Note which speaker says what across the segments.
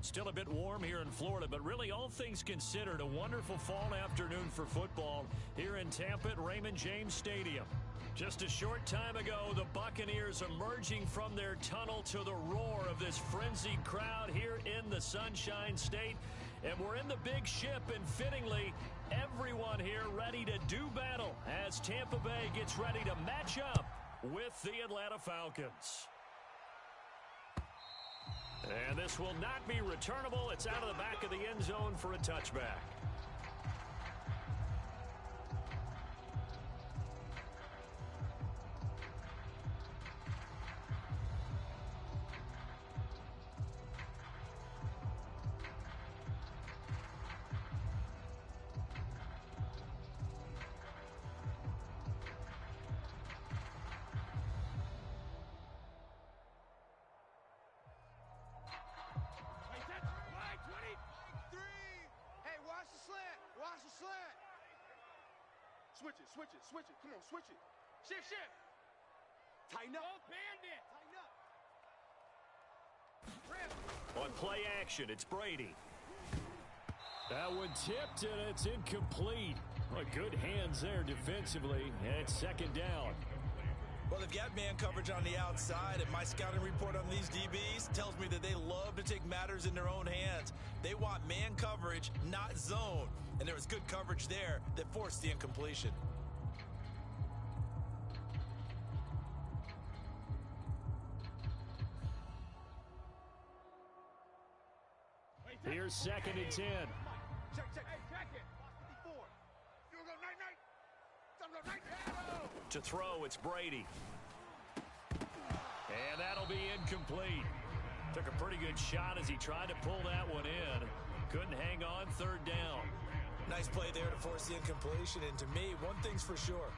Speaker 1: Still a bit warm here in Florida, but really all things considered, a wonderful fall afternoon for football here in Tampa at Raymond James Stadium. Just a short time ago, the Buccaneers emerging from their tunnel to the roar of this frenzied crowd here in the Sunshine State. And we're in the big ship, and fittingly, everyone here ready to do battle as Tampa Bay gets ready to match up with the Atlanta Falcons. And this will not be returnable. It's out of the back of the end zone for a touchback.
Speaker 2: Switch it. Come on, switch it. Shift. Tighten up. Tighten up.
Speaker 1: On play action, it's Brady. That one tipped, and it's incomplete. Well, good hands there defensively, and it's second down.
Speaker 3: Well, they've got man coverage on the outside, and my scouting report on these DBs tells me that they love to take matters in their own hands. They want man coverage, not zone, and there was good coverage there that forced the incompletion.
Speaker 1: Here's second and 10.
Speaker 2: Check it. Box 54. You go night. Time to go night.
Speaker 1: To throw, it's Brady. And that'll be incomplete. Took a pretty good shot as he tried to pull that one in. Couldn't hang on, third down.
Speaker 3: Nice play there to force the incompletion. And to me, one thing's for sure.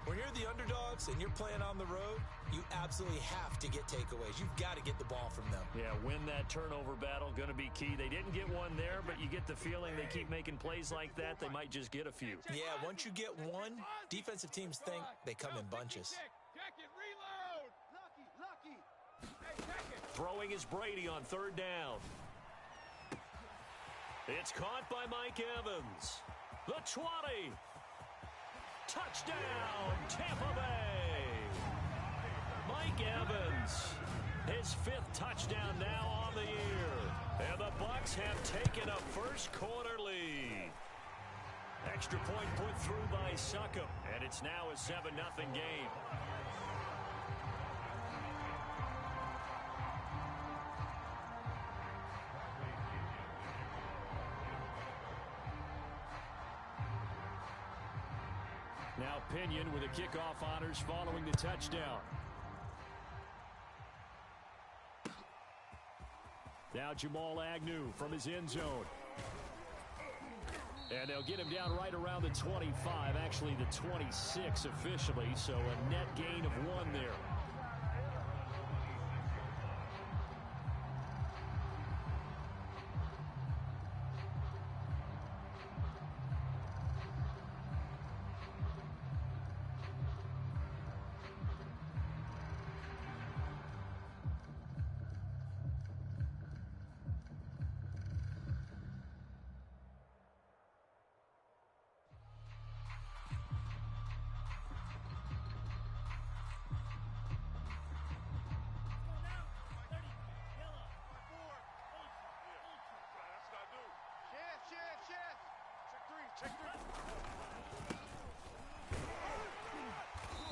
Speaker 3: When you're the underdogs and you're playing on the road, you absolutely have to get takeaways. You've got to get the ball from them.
Speaker 1: Yeah, win that turnover battle, going to be key. They didn't get one there, but you get the feeling they keep making plays like that, they might just get a few.
Speaker 3: Yeah, once you get one, defensive teams think they come in bunches.
Speaker 2: Check it, reload. Lucky. Hey, check it.
Speaker 1: Throwing is Brady on third down. It's caught by Mike Evans. The 20. Touchdown, Tampa Bay. Mike Evans, his 5th touchdown now on the year. And the Bucs have taken a first quarter lead. Extra point put through by Succop, and it's now a 7-0 game. Now Pinion with the kickoff honors following the touchdown. Now Jamal Agnew from his end zone. And they'll get him down right around the 25, actually the 26 officially, so a net gain of 1 there.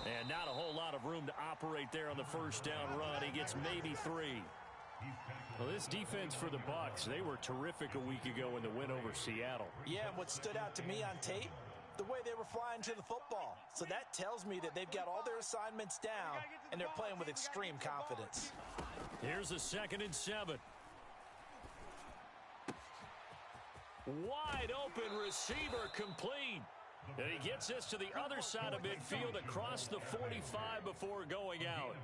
Speaker 1: And not a whole lot of room to operate there on the first down run. He gets maybe 3. Well, this defense for the Bucs, they were terrific a week ago in the win over Seattle.
Speaker 3: Yeah, and what stood out to me on tape, the way they were flying to the football. So that tells me that they've got all their assignments down, and they're playing with extreme confidence.
Speaker 1: Here's a 2nd and 7. Wide open receiver complete. And he gets this to the other side of midfield across the 45 before going out.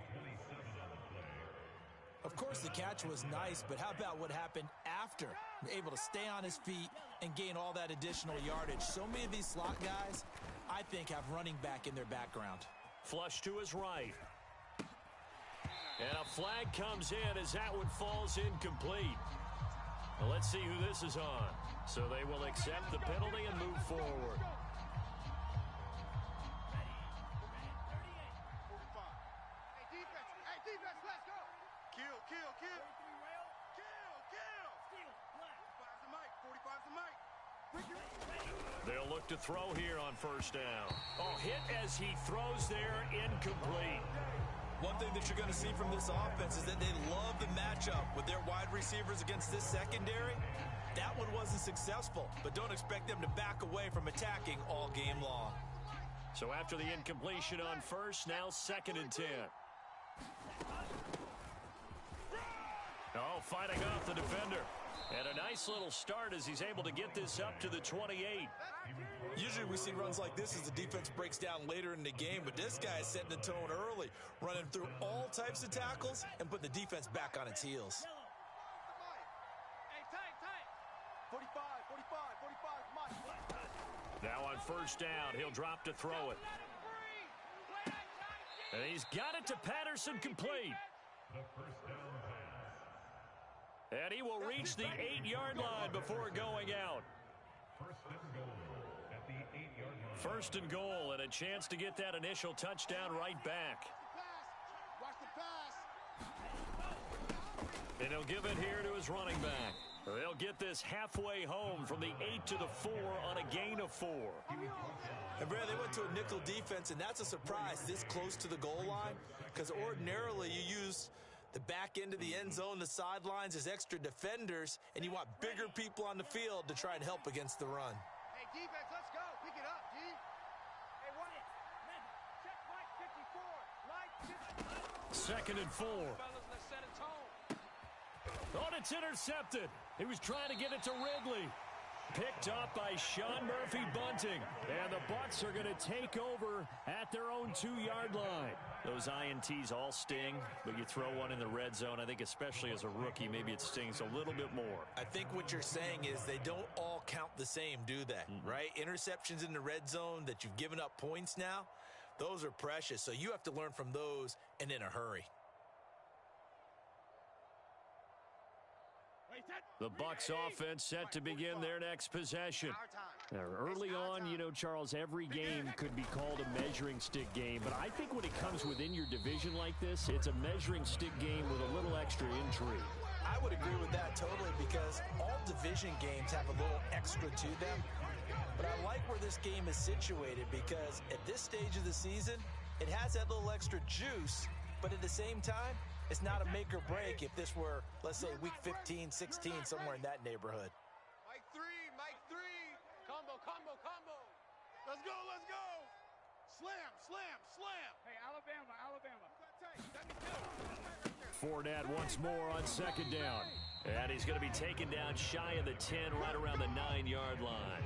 Speaker 3: Of course, the catch was nice, but how about what happened after? Able to stay on his feet and gain all that additional yardage. So many of these slot guys, I think, have running back in their background.
Speaker 1: Flush to his right. And a flag comes in as that one falls incomplete. Well, let's see who this is on. So they will accept the penalty and move forward.
Speaker 2: Defense, let's go. Kill. 45's the mic. 45's the mic.
Speaker 1: They'll look to throw here on first down. Oh, hit as he throws there, incomplete.
Speaker 3: One thing that you're going to see from this offense is that they love the matchup with their wide receivers against this secondary. That one wasn't successful, but don't expect them to back away from attacking all game long.
Speaker 1: So after the incompletion on first, now 2nd and 10. Oh, fighting off the defender. And a nice little start as he's able to get this up to the 28.
Speaker 3: Usually we see runs like this as the defense breaks down later in the game, but this guy is setting the tone early, running through all types of tackles and putting the defense back on its heels.
Speaker 2: Hey, tight. 45,
Speaker 1: Now on first down, he'll drop to throw it. And he's got it to Patterson, complete. And he will reach the 8-yard line before going out. First and goal, and a chance to get that initial touchdown right back.
Speaker 2: Watch the pass.
Speaker 1: And he'll give it here to his running back. They'll get this halfway home from the 8 to the 4 on a gain of 4.
Speaker 3: And Brad, they went to a nickel defense, and that's a surprise this close to the goal line, because ordinarily you use the back end of the end zone, the sidelines as extra defenders, and you want bigger people on the field to try and help against the run.
Speaker 2: Hey, defense, let's go. Pick it up, G. Hey, what? Check Mike 54.
Speaker 1: 2nd and 4.
Speaker 2: Fellas, let's set a tone.
Speaker 1: Oh, it's intercepted. He was trying to get it to Ridley. Picked up by Sean Murphy Bunting. And the Bucs are going to take over at their own 2-yard line. Those INTs all sting, but you throw one in the red zone, I think especially as a rookie, maybe it stings a little bit more.
Speaker 3: I think what you're saying is they don't all count the same, do they? Right? Interceptions in the red zone that you've given up points now, those are precious. So you have to learn from those and in a hurry.
Speaker 1: The Bucs offense set to begin their next possession. Now, early on, you know, Charles, every game could be called a measuring stick game, but I think when it comes within your division like this, it's a measuring stick game with a little extra intrigue.
Speaker 3: I would agree with that totally, because all division games have a little extra to them. But I like where this game is situated, because at this stage of the season, it has that little extra juice, but at the same time, it's not a make or break if this were, let's say, week 15, 16, somewhere in that neighborhood.
Speaker 2: Mike 3. Combo. Let's go. Slam. Hey, Alabama.
Speaker 1: Fournette once more on 2nd down. And he's going to be taken down shy of the 10, right around the 9-yard line.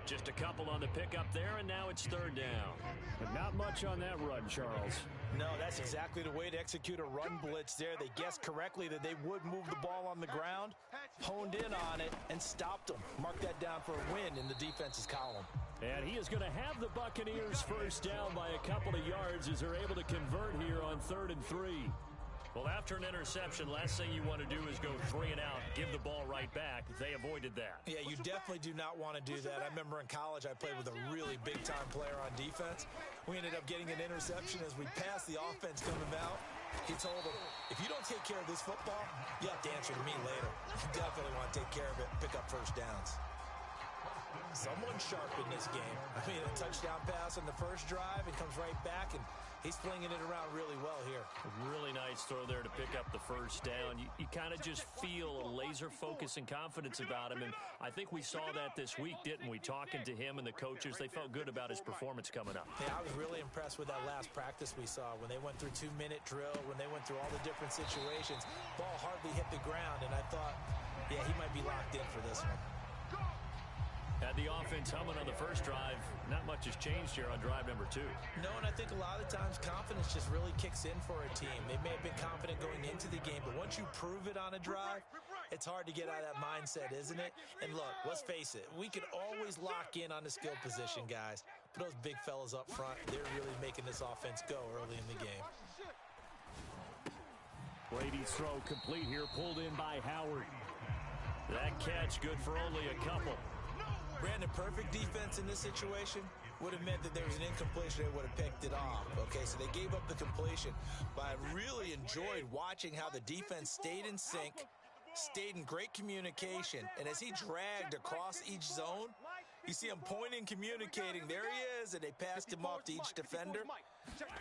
Speaker 1: Just a couple on the pickup there, and now it's 3rd down. But not much on that run, Charles.
Speaker 3: No, that's exactly the way to execute a run blitz there. They guessed correctly that they would move the ball on the ground, honed in on it, and stopped them. Mark that down for a win in the defense's column.
Speaker 1: And he is going to have the Buccaneers first down by a couple of yards as they're able to convert here on 3rd and 3. Well, after an interception, last thing you want to do is go 3 and out, give the ball right back. They avoided that.
Speaker 3: Yeah, you definitely do not want to do that. I remember in college I played with a really big-time player on defense. We ended up getting an interception as we passed the offense coming out. He told him, if you don't take care of this football, you have to answer to me later. You definitely want to take care of it and pick up first downs. Someone sharp in this game. I mean, a touchdown pass on the first drive and comes right back, and he's flinging it around really well here.
Speaker 1: A really nice throw there to pick up the first down. You kind of just feel a laser focus and confidence about him, and I think we saw that this week, didn't we? Talking to him and the coaches, they felt good about his performance coming up.
Speaker 3: Yeah, I was really impressed with that last practice we saw when they went through 2-minute drill, when they went through all the different situations. Ball hardly hit the ground, and I thought, yeah, he might be locked in for this one.
Speaker 1: Had the offense humming on the first drive. Not much has changed here on drive number 2.
Speaker 3: No, and I think a lot of times confidence just really kicks in for a team. They may have been confident going into the game, but once you prove it on a drive, it's hard to get out of that mindset, isn't it? And look, let's face it, we can always lock in on the skill position, guys. But those big fellas up front, they're really making this offense go early in the game.
Speaker 1: Brady's throw complete here, pulled in by Howard. That catch good for only a couple.
Speaker 3: Brandon, perfect defense in this situation would have meant that there was an incompletion. They would have picked it off. Okay, so they gave up the completion. But I really enjoyed watching how the defense stayed in sync, stayed in great communication. And as he dragged across each zone, you see him pointing, communicating. There he is, and they passed him off to each defender.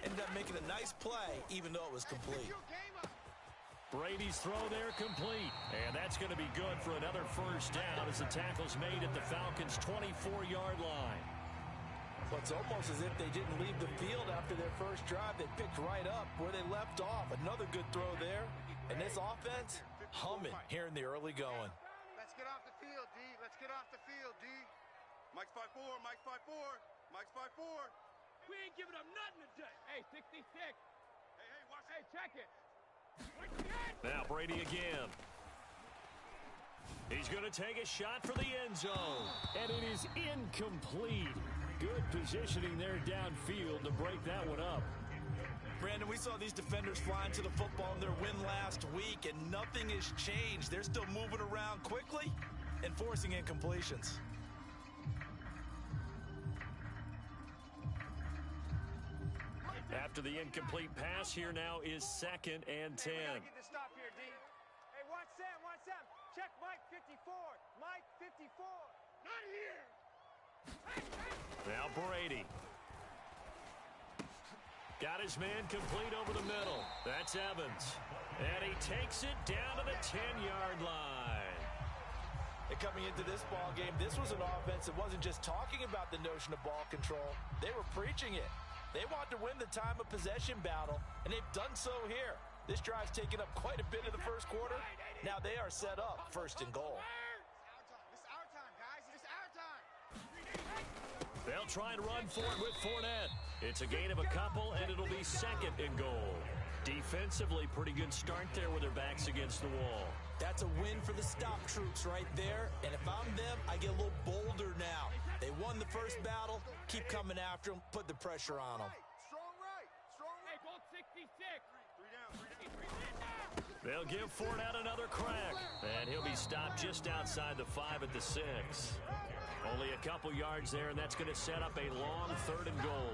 Speaker 3: Ended up making a nice play, even though it was complete.
Speaker 1: Brady's throw there complete. And that's going to be good for another first down as the tackle's made at the Falcons' 24-yard line.
Speaker 3: Well, it's almost as if they didn't leave the field after their first drive. They picked right up where they left off. Another good throw there. And this offense, humming here in the early going.
Speaker 2: Let's get off the field, D. Let's get off the field, D. Mike's 5'4", Mike's 5'4", Mike's 5'4".
Speaker 4: We ain't giving up nothing today. Hey, 66.
Speaker 2: Hey, watch it.
Speaker 4: Hey, check it.
Speaker 1: Now Brady again. He's going to take a shot for the end zone. And it is incomplete. Good positioning there downfield to break that one up.
Speaker 3: Brandon, we saw these defenders flying to the football in their win last week, and nothing has changed. They're still moving around quickly and forcing incompletions.
Speaker 1: After the incomplete pass, here now is 2nd and 10.
Speaker 4: Hey, we gotta get the stop here, D. Hey, watch Sam, watch Sam. Check Mike 54. Mike 54.
Speaker 2: Not here.
Speaker 1: Now Brady. Got his man complete over the middle. That's Evans. And he takes it down to the 10-yard line.
Speaker 3: And coming into this ball game, this was an offense that wasn't just talking about the notion of ball control. They were preaching it. They want to win the time of possession battle, and they've done so here. This drive's taken up quite a bit of the first quarter. Now they are set up 1st and goal.
Speaker 2: This is our time, guys. This is our time.
Speaker 1: They'll try and run for it with Fournette. It's a gain of a couple, and it'll be 2nd and goal. Defensively, pretty good start there with their backs against the wall.
Speaker 3: That's a win for the stop troops right there. And if I'm them, I get a little bolder now. They won the first battle. Keep coming after them. Put the pressure on them.
Speaker 2: Strong right. Strong
Speaker 4: Hey,
Speaker 2: right.
Speaker 4: Bolt 66.
Speaker 2: Three down.
Speaker 1: They'll give Fournette another crack. And he'll be stopped just outside the 5 at the 6. Only a couple yards there, and that's going to set up a long 3rd and goal.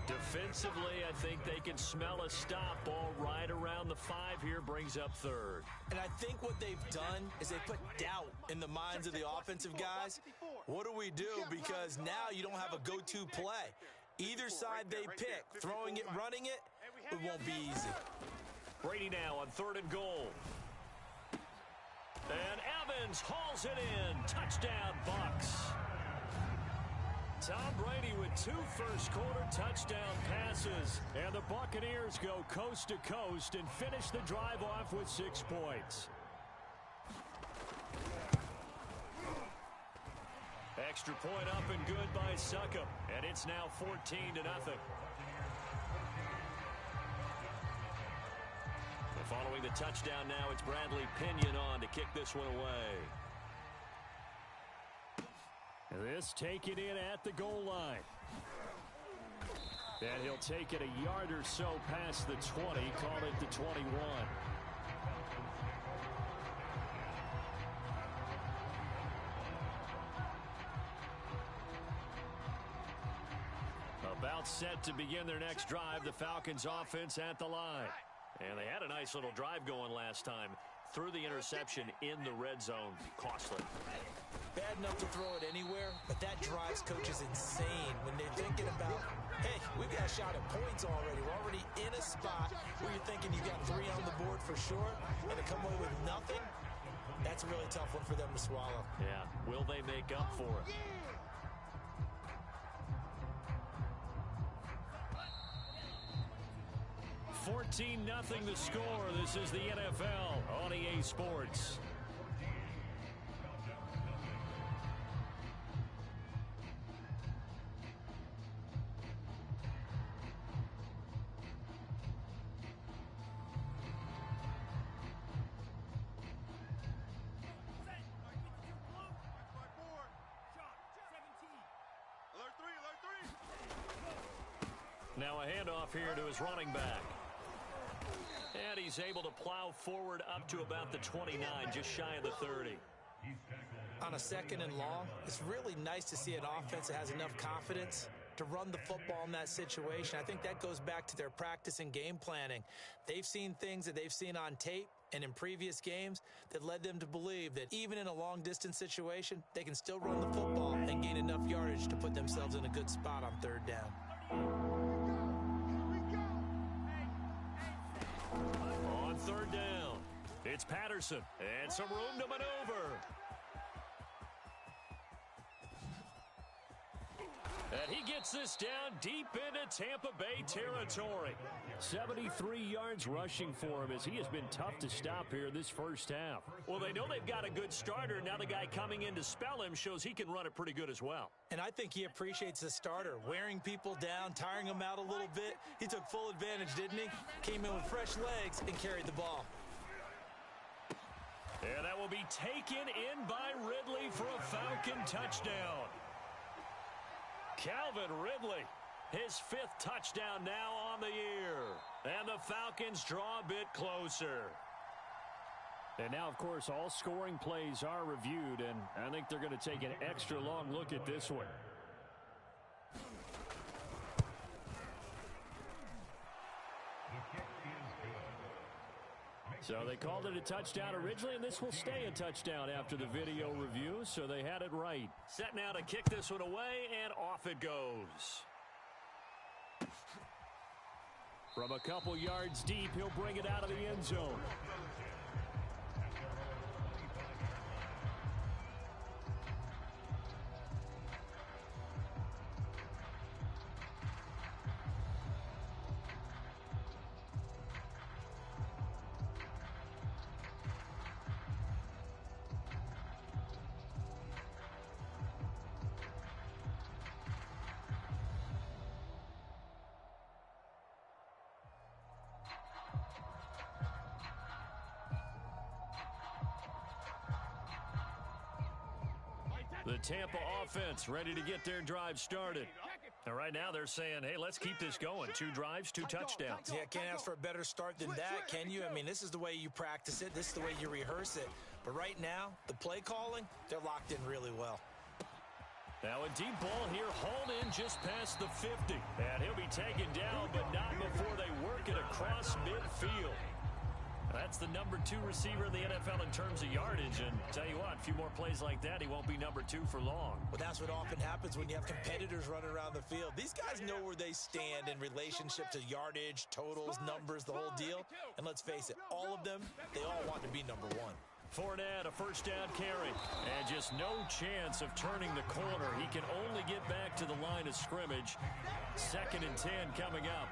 Speaker 1: Defensively, I think they can smell a stop. Ball right around the 5 here, brings up 3rd.
Speaker 3: And I think what they've done is they put doubt in the minds of the offensive guys. What do we do? Because now you don't have a go-to play. Either side they pick, throwing it, running it, it won't be easy.
Speaker 1: Brady now on 3rd and goal. And Evans hauls it in. Touchdown, Bucs. Tom Brady with 2 first-quarter touchdown passes. And the Buccaneers go coast to coast and finish the drive off with 6 points. Extra point up and good by Succop. And it's now 14-0. Following the touchdown now, it's Bradley Pinion on to kick this one away. This taken in at the goal line. And he'll take it a yard or so past the 20, call it the 21. About set to begin their next drive, the Falcons offense at the line. And they had a nice little drive going last time. Threw the interception in the red zone. Costly.
Speaker 3: Bad enough to throw it anywhere, but that drives coaches insane when they're thinking about, hey, we've got a shot at points already. We're already in a spot where you're thinking you got 3 on the board for sure, and to come away with nothing, that's a really tough one for them to swallow.
Speaker 1: Yeah, will they make up for it? 14-0 the score. This is the NFL on EA Sports. Now a handoff here to his running back. And he's able to plow forward up to about the 29, just shy of the 30.
Speaker 3: On a 2nd and long, it's really nice to see an offense that has enough confidence to run the football in that situation. I think that goes back to their practice and game planning. They've seen things that they've seen on tape and in previous games that led them to believe that even in a long-distance situation, they can still run the football and gain enough yardage to put themselves in a good spot on 3rd down.
Speaker 1: On 3rd down, it's Patterson and some room to maneuver. And he gets this down deep into Tampa Bay territory. 73 yards rushing for him as he has been tough to stop here this first half. Well, they know they've got a good starter. Now the guy coming in to spell him shows he can run it pretty good as well.
Speaker 3: And I think he appreciates the starter, wearing people down, tiring them out a little bit. He took full advantage, didn't he? Came in with fresh legs and carried the ball.
Speaker 1: And that will be taken in by Ridley for a Falcon touchdown. Calvin Ridley, his 5th touchdown now on the year. And the Falcons draw a bit closer. And now, of course, all scoring plays are reviewed, and I think they're going to take an extra long look at this one. So they called it a touchdown originally, and this will stay a touchdown after the video review, so they had it right. Set now to kick this one away, and off it goes. From a couple yards deep, he'll bring it out of the end zone. The Tampa offense ready to get their drive started. And right now they're saying, hey, let's keep this going. 2 drives, 2 touchdowns.
Speaker 3: Yeah, can't ask for a better start than that, can you? I mean, this is the way you practice it. This is the way you rehearse it. But right now, the play calling, they're locked in really well.
Speaker 1: Now a deep ball here, hauled in just past the 50. And he'll be taken down, but not before they work it across midfield. That's the number 2 receiver in the NFL in terms of yardage, and tell you what, a few more plays like that, he won't be number 2 for long.
Speaker 3: Well, that's what often happens when you have competitors running around the field. These guys know where they stand in relationship to yardage, totals, numbers, the whole deal. And let's face it, all of them, they all want to be number 1.
Speaker 1: Fournette, a first down carry, and just no chance of turning the corner. He can only get back to the line of scrimmage. 2nd and 10 coming up.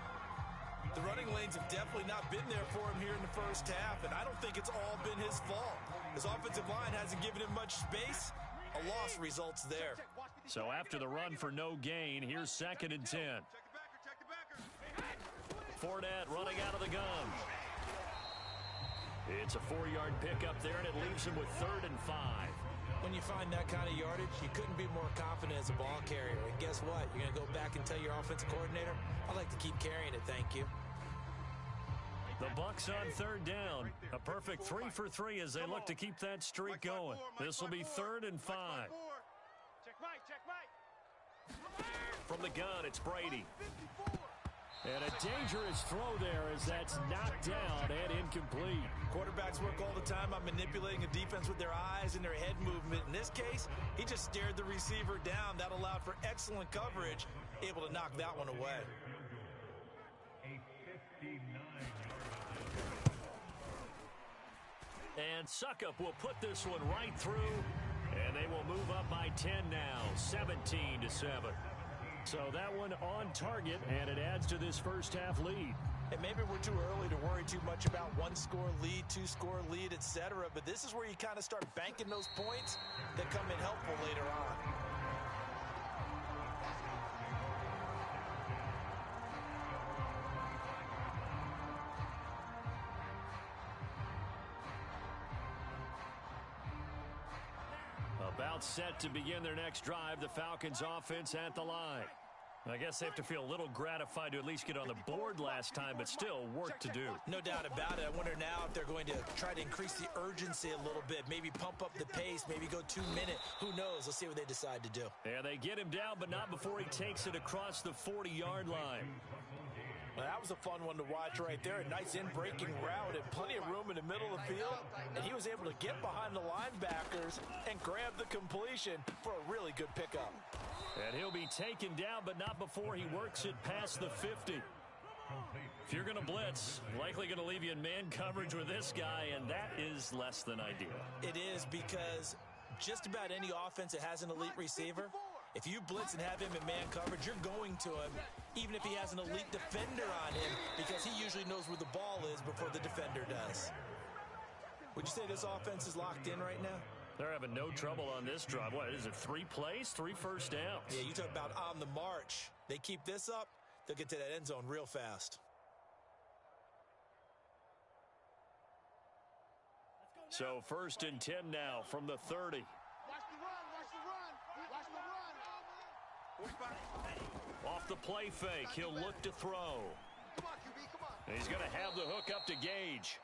Speaker 3: The running lanes have definitely not been there for him here in the first half, and I don't think it's all been his fault. His offensive line hasn't given him much space. A loss results there.
Speaker 1: So after the run for no gain, here's 2nd and 10. Fournette running out of the gun. It's a 4-yard pickup there, and it leaves him with 3rd and 5.
Speaker 3: When you find that kind of yardage, you couldn't be more confident as a ball carrier. And guess what? You're going to go back and tell your offensive coordinator, I'd like to keep carrying it, thank you.
Speaker 1: The Bucs on 3rd down. A perfect 3 for 3 as they look to keep that streak going. This will be 3rd and 5.
Speaker 4: Check Mike.
Speaker 1: From the gun, it's Brady. And a dangerous throw there as that's knocked down and incomplete.
Speaker 3: Quarterbacks work all the time on manipulating a defense with their eyes and their head movement. In this case, he just stared the receiver down. That allowed for excellent coverage, able to knock that one away.
Speaker 1: And Suckup will put this one right through, and they will move up by 10 now, 17-7. So that one on target, and it adds to this first half lead.
Speaker 3: And maybe we're too early to worry too much about 1-score lead, 2-score lead, etc. But this is where you kind of start banking those points that come in helpful later on. About
Speaker 1: Set to begin their next drive, the Falcons offense at the line. I guess they have to feel a little gratified to at least get on the board last time, but still work to do.
Speaker 3: No doubt about it. I wonder now if they're going to try to increase the urgency a little bit, maybe pump up the pace, maybe go 2 minutes. Who knows? Let's see what they decide to do.
Speaker 1: And they get him down, but not before he takes it across the 40-yard line.
Speaker 3: Well, that was a fun one to watch right there. A nice in-breaking route and plenty of room in the middle of the field. And he was able to get behind the linebackers and grab the completion for a really good pickup.
Speaker 1: And he'll be taken down, but not before he works it past the 50. If you're going to blitz, likely going to leave you in man coverage with this guy, and that is less than ideal.
Speaker 3: It is, because just about any offense that has an elite receiver, if you blitz and have him in man coverage, you're going to him, even if he has an elite defender on him, because he usually knows where the ball is before the defender does. Would you say this offense is locked in right now?
Speaker 1: They're having no trouble on this drive. What is it, 3 plays, 3 first downs?
Speaker 3: Yeah, you talk about on the march. They keep this up, they'll get to that end zone real fast.
Speaker 1: So 1st and 10 now from the 30.
Speaker 2: Watch the run, watch the run, watch the run.
Speaker 1: Off the play fake, he'll look to throw.
Speaker 2: Come on, QB, come on.
Speaker 1: And he's going to have the hook up to Gage.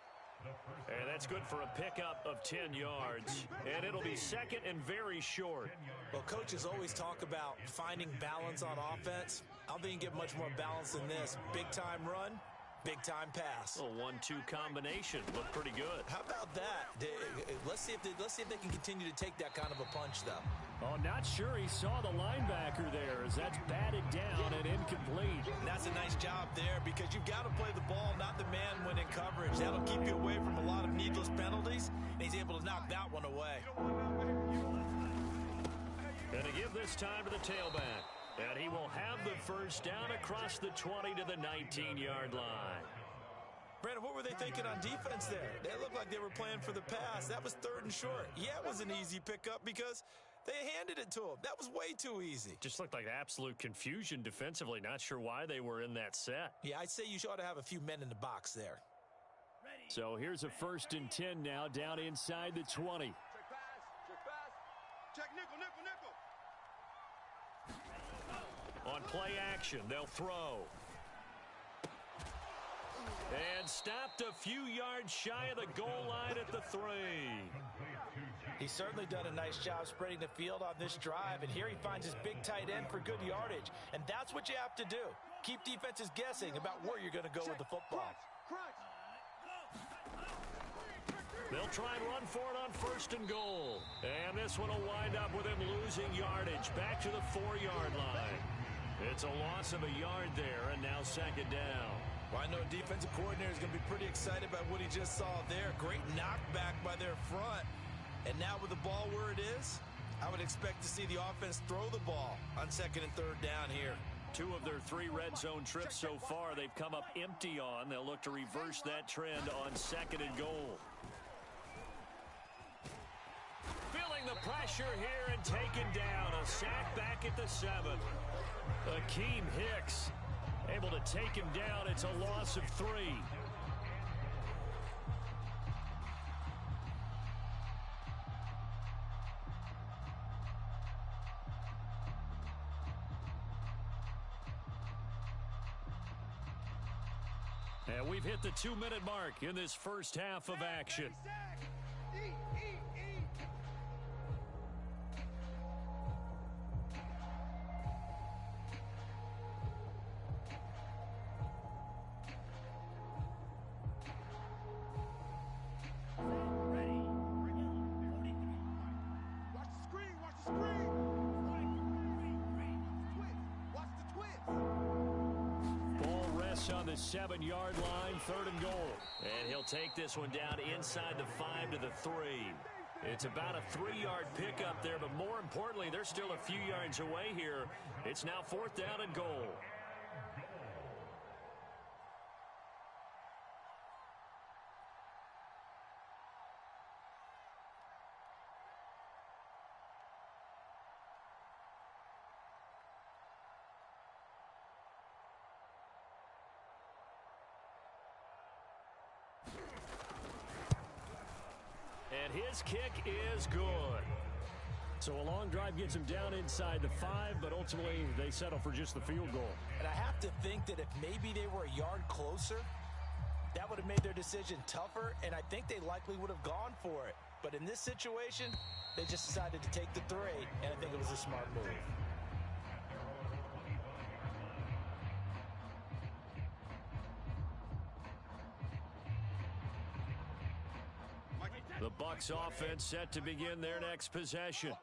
Speaker 1: And that's good for a pickup of 10 yards. And it'll be 2nd and very short.
Speaker 3: Well, coaches always talk about finding balance on offense. I don't think you can get much more balance than this. Big-time run, big-time pass.
Speaker 1: A 1-2 combination. Looked pretty good.
Speaker 3: How about that? Let's see if they can continue to take that kind of a punch, though.
Speaker 1: Oh, not sure he saw the linebacker there as that's batted down and incomplete.
Speaker 3: And that's a nice job there, because you've got to play the ball, not the man when in coverage. That'll keep you away from a lot of needless penalties, and he's able to knock that one away.
Speaker 1: Going to give this time to the tailback. And he will have the first down across the 20 to the 19-yard line.
Speaker 3: Brandon, what were they thinking on defense there? They looked like they were playing for the pass. That was 3rd and short. Yeah, it was an easy pickup because they handed it to him. That was way too easy.
Speaker 1: Just looked like absolute confusion defensively. Not sure why they were in that set.
Speaker 3: Yeah, I'd say you ought to have a few men in the box there.
Speaker 1: So here's a 1st and 10 now down inside the 20.
Speaker 2: Check pass, check nickel, nickel, nickel.
Speaker 1: On play action, they'll throw. And stopped a few yards shy of the goal line at the 3.
Speaker 3: He's certainly done a nice job spreading the field on this drive, and here he finds his big tight end for good yardage. And that's what you have to do. Keep defenses guessing about where you're going to go with the football.
Speaker 1: They'll try and run for it on 1st and goal. And this one will wind up with him losing yardage back to the 4-yard line. It's a loss of a yard there, and now 2nd down.
Speaker 3: Well, I know a defensive coordinator is going to be pretty excited about what he just saw there. Great knockback by their front. And now with the ball where it is, I would expect to see the offense throw the ball on 2nd and 3rd down here.
Speaker 1: 2 of their 3 red zone trips so far they've come up empty on. They'll look to reverse that trend on 2nd and goal. Feeling the pressure here and taken down. A sack back at the 7. Akeem Hicks able to take him down. It's a loss of 3. And we've hit the 2-minute mark in this first half of action. On the 7-yard line, 3rd and goal. And he'll take this one down inside the 5 to the 3. It's about a 3-yard pickup there, but more importantly, they're still a few yards away here. It's now 4th down and goal. And his kick is good. So a long drive gets them down inside the 5, but ultimately they settle for just the field goal.
Speaker 3: And I have to think that if maybe they were a yard closer, that would have made their decision tougher, and I think they likely would have gone for it. But in this situation, they just decided to take the 3, and I think it was a smart move.
Speaker 1: The Bucs offense set to begin their next possession.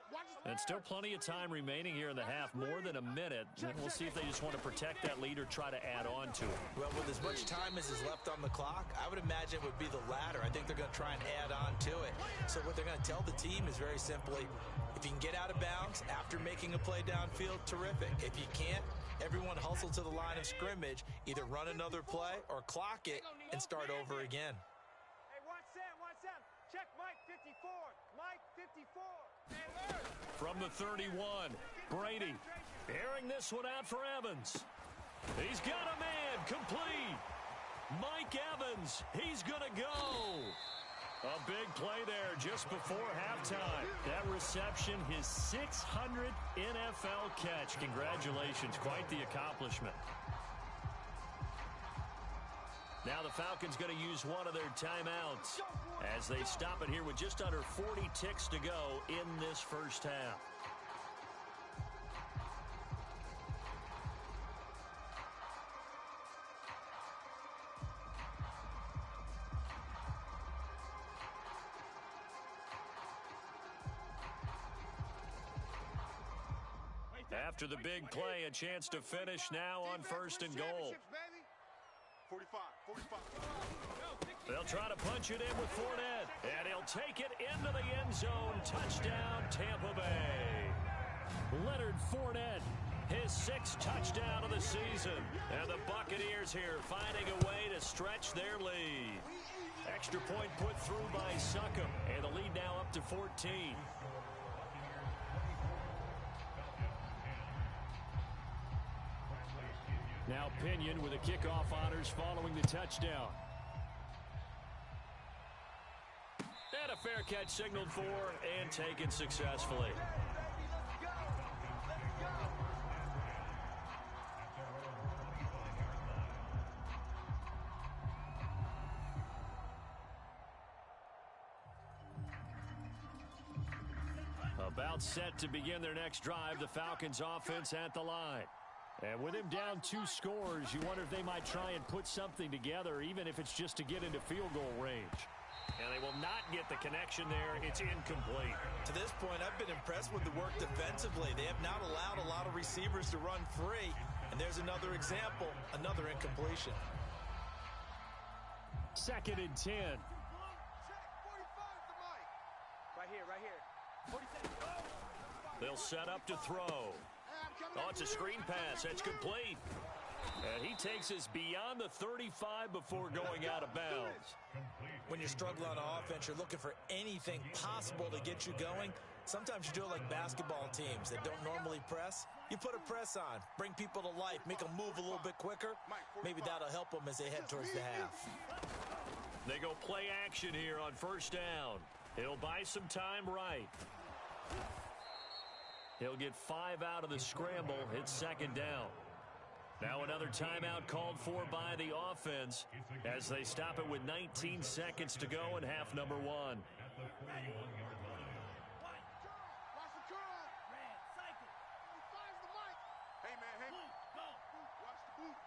Speaker 1: And still plenty of time remaining here in the half, more than a minute. And we'll see if they just want to protect that lead or try to add on to it.
Speaker 3: Well, with as much time as is left on the clock, I would imagine it would be the latter. I think they're going to try and add on to it. So what they're going to tell the team is very simply, if you can get out of bounds after making a play downfield, terrific. If you can't, everyone hustle to the line of scrimmage, either run another play or clock it and start over again.
Speaker 4: Hey, watch Sam. Check Mike 54. Mike 54.
Speaker 1: From the 31, Brady airing this one out for Evans. He's got a man, complete. Mike Evans, he's going to go. A big play there just before halftime. That reception, his 600th NFL catch. Congratulations, quite the accomplishment. Now the Falcons going to use one of their timeouts as they stop it here with just under 40 ticks to go in this first half. After the big play, a chance to finish now on 1st and goal.
Speaker 2: 45.
Speaker 1: They'll try to punch it in with Fournette, and he'll take it into the end zone. Touchdown, Tampa Bay. Leonard Fournette, his 6th touchdown of the season. And the Buccaneers here finding a way to stretch their lead. Extra point put through by Succop, and the lead now up to 14. Now Pinion with the kickoff honors following the touchdown. And a fair catch signaled for and taken successfully. About set to begin their next drive, the Falcons offense at the line. And with him down 2 scores, you wonder if they might try and put something together, even if it's just to get into field goal range. And they will not get the connection there. It's incomplete.
Speaker 3: To this point, I've been impressed with the work defensively. They have not allowed a lot of receivers to run free. And there's another example, another incompletion.
Speaker 1: 2nd and 10.
Speaker 4: Right here. 47.
Speaker 1: They'll set up to throw. Oh, it's a screen pass. That's complete. And he takes us beyond the 35 before going out of bounds.
Speaker 3: When you're struggling on offense, you're looking for anything possible to get you going. Sometimes you do it like basketball teams that don't normally press. You put a press on, bring people to life, make them move a little bit quicker. Maybe that'll help them as they head towards the half.
Speaker 1: They go play action here on 1st down. He'll buy some time right. He'll get 5 out of the scramble. It's 2nd down. Now another timeout called for by the offense as they stop it with 19 seconds to go in half number 1.
Speaker 2: Watch the curl. Fires the mic. Hey, man. Watch the boot.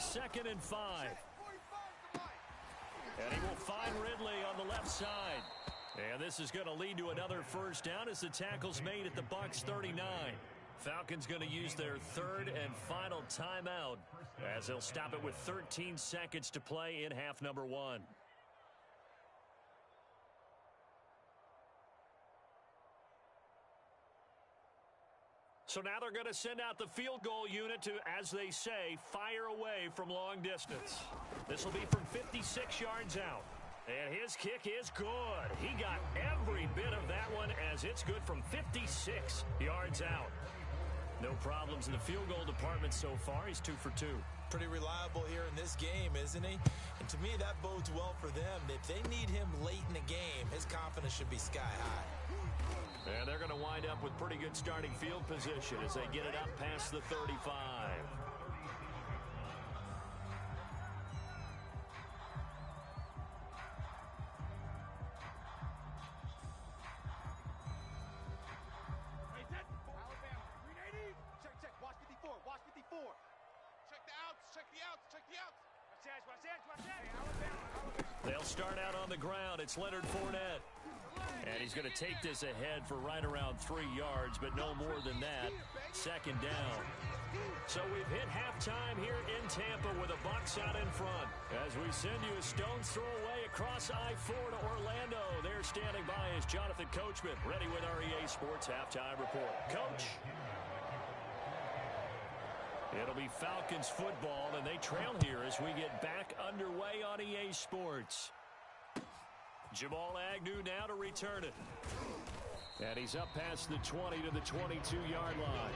Speaker 1: 2nd and 5. And he will find Ridley on the left side. And this is going to lead to another 1st down as the tackle's made at the Bucs 39. Falcons going to use their 3rd and final timeout as they'll stop it with 13 seconds to play in half number 1. So now they're going to send out the field goal unit to, as they say, fire away from long distance. This will be from 56 yards out. And his kick is good. He got every bit of that one as it's good from 56 yards out. No problems in the field goal department so far. He's 2 for 2.
Speaker 3: Pretty reliable here in this game, isn't he? And And to me, that bodes well for them. If they need him late in the game, his confidence should be sky high.
Speaker 1: And they're going to wind up with pretty good starting field position as they get it up past the 35. They'll start out on the ground. It's Leonard Fournette. And he's going to take this ahead for right around 3 yards, but no more than that. Second down. So we've hit halftime here in Tampa with the Bucs out in front. As we send you a stone's throw away across I-4 to Orlando. There standing by is Jonathan Coachman, ready with our EA Sports Halftime Report. Coach. It'll be Falcons football, and they trail here as we get back underway on EA Sports. Jamal Agnew now to return it. And he's up past the 20 to the 22-yard line.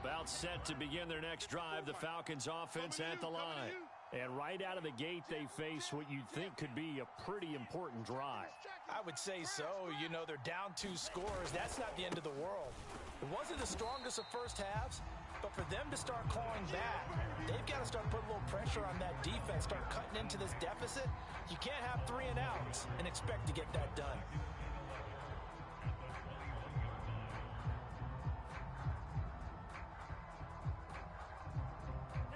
Speaker 1: About set to begin their next drive, the Falcons offense at the line. And right out of the gate, they face what you'd think could be a pretty important drive.
Speaker 3: I would say so. You know, they're down 2 scores. That's not the end of the world. It wasn't the strongest of first halves, but for them to start clawing back, they've got to start putting a little pressure on that defense, start cutting into this deficit. You can't have 3 and outs and expect to get that done.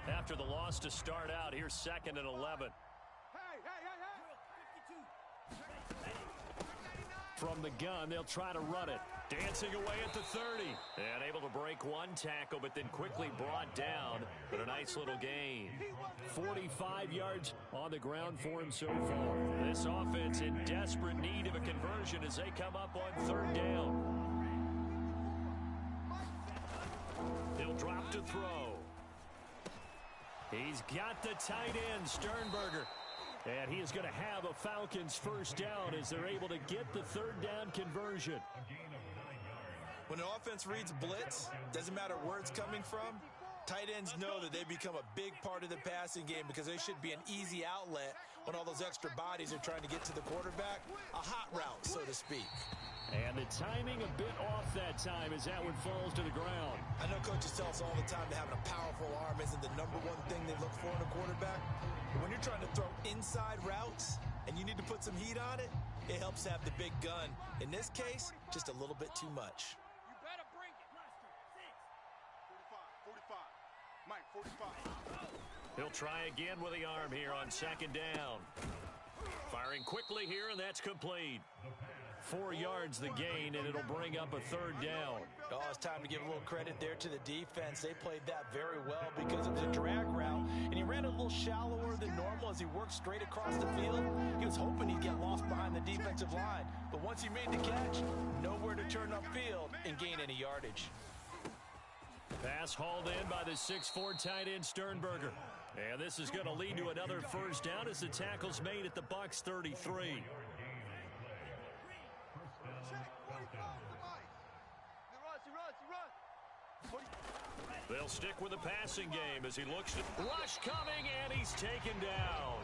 Speaker 1: After the loss to start out, here's 2nd and 11. From the gun, they'll try to run it. Dancing away at the 30. And able to break 1 tackle, but then quickly brought down. But a nice little gain. 45 yards on the ground for him so far. This offense in desperate need of a conversion as they come up on 3rd down. He'll drop to throw. He's got the tight end, Sternberger. And he is going to have a Falcons first down as they're able to get the 3rd down conversion.
Speaker 3: When an offense reads blitz, doesn't matter where it's coming from, tight ends know that they become a big part of the passing game because they should be an easy outlet when all those extra bodies are trying to get to the quarterback. A hot route, so to speak.
Speaker 1: And the timing a bit off that time as that one falls to the ground.
Speaker 3: I know coaches tell us all the time that having a powerful arm isn't the #1 thing they look for in a quarterback. But when you're trying to throw inside routes and you need to put some heat on it, it helps to have the big gun. In this case, just a little bit too much.
Speaker 2: You better bring it. 45. Mike, 45.
Speaker 1: He'll try again with the arm here on 2nd down. Firing quickly here, and that's complete. 4 yards the gain, and it'll bring up a 3rd down.
Speaker 3: Oh, it's time to give a little credit there to the defense. They played that very well because it was a drag route, and he ran a little shallower than normal as he worked straight across the field. He was hoping he'd get lost behind the defensive line, but once he made the catch, nowhere to turn upfield and gain any yardage.
Speaker 1: Pass hauled in by the 6'4" tight end Sternberger. And this is going to lead to another first down as the tackle's made at the Bucs 33. They'll stick with the passing game as he looks to rush coming, and he's taken down.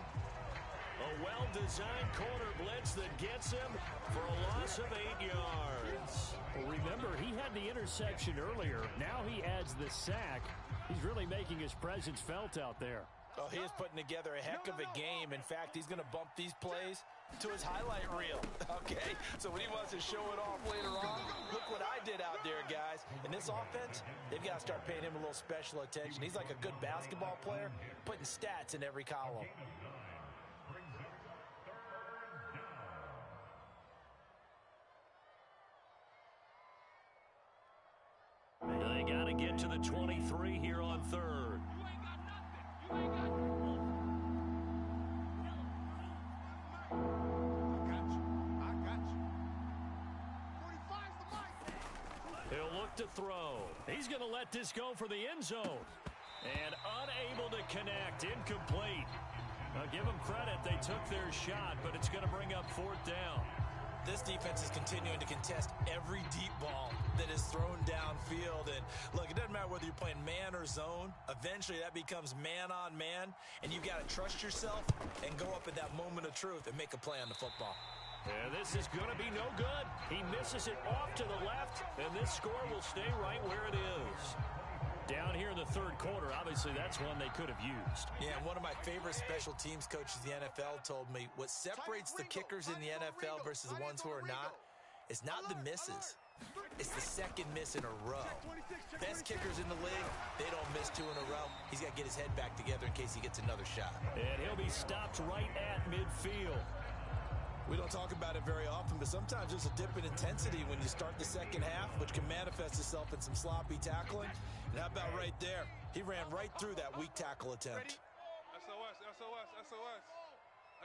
Speaker 1: A well-designed corner blitz that gets him for a loss of 8 yards.
Speaker 5: Well, remember, he had the interception earlier. Now he adds the sack. He's really making his presence felt out there.
Speaker 3: Oh, he is putting together a heck of a game. In fact, he's going to bump these plays to his highlight reel. Okay, so when he wants to show it off later on, look what I did out there, guys. In this offense, they've got to start paying him a little special attention. He's like a good basketball player, putting stats in every column.
Speaker 1: They got to get to the 23 here on 3rd.
Speaker 2: You ain't got nothing. I got you. 45's the mic.
Speaker 1: He'll look to throw. He's going to let this go for the end zone. And unable to connect. Incomplete. Now give them credit. They took their shot, but it's going to bring up 4th down.
Speaker 3: This defense is continuing to contest every deep ball that is thrown downfield. And look, it doesn't matter whether you're playing man or zone. Eventually, that becomes man on man, and you've got to trust yourself and go up at that moment of truth and make a play on the football.
Speaker 1: And this is going to be no good. He misses it off to the left, and this score will stay right where it is. Down here in the 3rd quarter, obviously that's one they could have used.
Speaker 3: Yeah, and one of my favorite special teams coaches in the NFL told me what separates the kickers in the NFL versus the ones who are not is not the misses. It's the second miss in a row. Best kickers in the league, they don't miss 2 in a row. He's got to get his head back together in case he gets another shot.
Speaker 1: And he'll be stopped right at midfield.
Speaker 3: We don't talk about it very often, but sometimes there's a dip in intensity when you start the second half, which can manifest itself in some sloppy tackling. And how about right there? He ran right through that weak tackle attempt.
Speaker 2: SOS, SOS, SOS,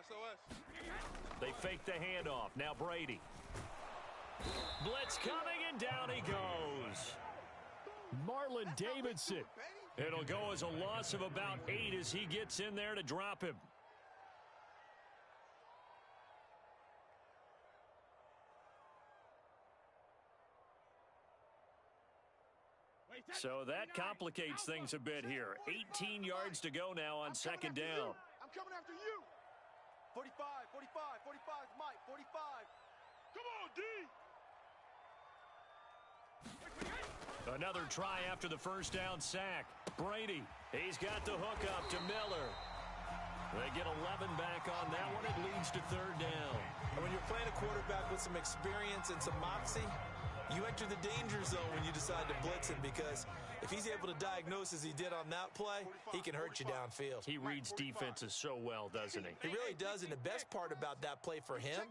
Speaker 2: SOS.
Speaker 1: They fake the handoff. Now Brady. Blitz coming, and down he goes. Marlon Davidson. It'll go as a loss of about 8 as he gets in there to drop him. So that complicates things a bit here. 18 yards to go now on 2nd down.
Speaker 2: I'm coming after you.
Speaker 4: 45, 45, 45 is Mike, 45.
Speaker 2: Come on, D.
Speaker 1: Another try after the 1st down sack. Brady, he's got the hook up to Miller. They get 11 back on that one. It leads to 3rd down.
Speaker 3: And when you're playing a quarterback with some experience and some moxie, you enter the danger zone when you decide to blitz him, because if he's able to diagnose as he did on that play, he can hurt you downfield.
Speaker 1: He reads defenses so well, doesn't he?
Speaker 3: He really does, and the best part about that play for him,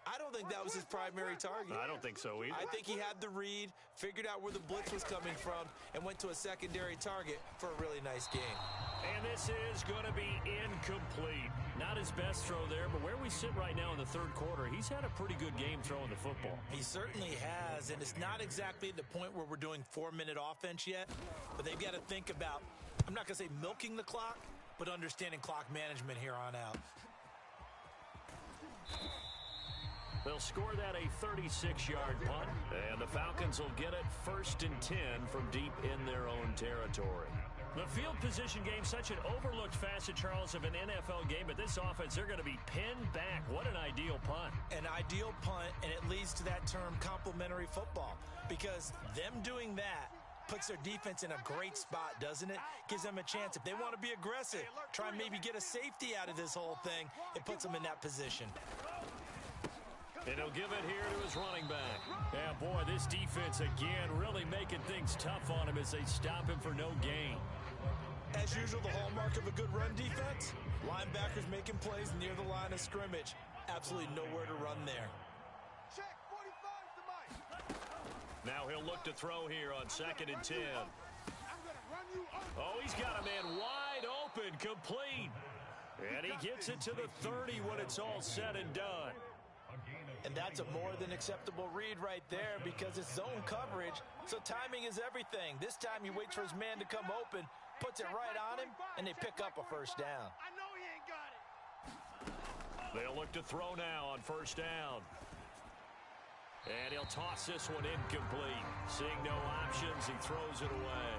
Speaker 3: I don't think that was his primary target.
Speaker 1: I don't think so either.
Speaker 3: I think he had the read, figured out where the blitz was coming from, and went to a secondary target for a really nice game.
Speaker 1: And this is going to be incomplete. Not his best throw there, but where we sit right now in the 3rd quarter, he's had a pretty good game throwing the football.
Speaker 3: He certainly has, and it's not exactly at the point where we're doing 4-minute offense yet, but they've got to think about, I'm not going to say milking the clock, but understanding clock management here on out.
Speaker 1: They'll score that a 36-yard punt, and the Falcons will get it 1st and 10 from deep in their own territory. The field position game, such an overlooked facet, Charles, of an NFL game, but this offense, they're going to be pinned back. What an ideal punt.
Speaker 3: An ideal punt, and it leads to that term complementary football, because them doing that puts their defense in a great spot, doesn't it? Gives them a chance. If they want to be aggressive, try and maybe get a safety out of this whole thing, it puts them in that position.
Speaker 1: And he'll give it here to his running back. Yeah, boy, this defense again really making things tough on him as they stop him for no gain.
Speaker 3: As usual, the hallmark of a good run defense, linebackers making plays near the line of scrimmage. Absolutely nowhere to run there.
Speaker 2: Check, 45's the Mike.
Speaker 1: Now he'll look to throw here on 2nd and 10.
Speaker 2: I'm going to run you over.
Speaker 1: Oh, he's got a man wide open, complete. And he gets it to the 30 when it's all said and done.
Speaker 3: And that's a more than acceptable read right there, because it's zone coverage, so timing is everything. This time he waits for his man to come open, puts it right on him, and they pick up a 1st down.
Speaker 2: I know he ain't got it.
Speaker 1: They'll look to throw now on 1st down. And he'll toss this one incomplete. Seeing no options, he throws it away.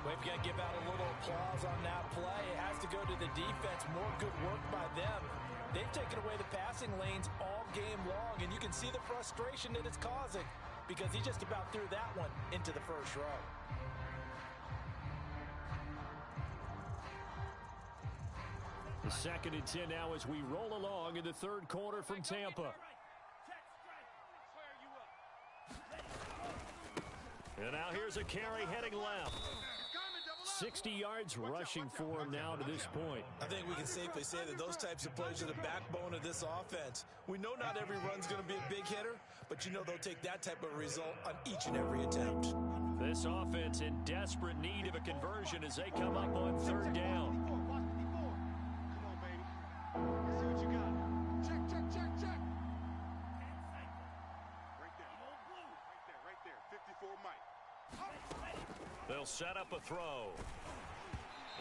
Speaker 3: Well, if you got to give out a little applause on that play, it has to go to the defense. More good work by them. They've taken away the passing lanes all game long, and you can see the frustration that it's causing, because he just about threw that one into the 1st row.
Speaker 1: The 2nd and 10 now as we roll along in the 3rd quarter from Tampa. And now here's a carry heading left. 60 yards rushing for him now to this point.
Speaker 3: I think we can safely say that those types of plays are the backbone of this offense. We know not every run's going to be a big hitter, but you know they'll take that type of result on each and every attempt.
Speaker 1: This offense in desperate need of a conversion as they come up on 3rd down.
Speaker 2: Come on, baby. Let's see what you got. Check, check, check, check. Right there. Right there. 54 Mike.
Speaker 1: They'll set up a throw.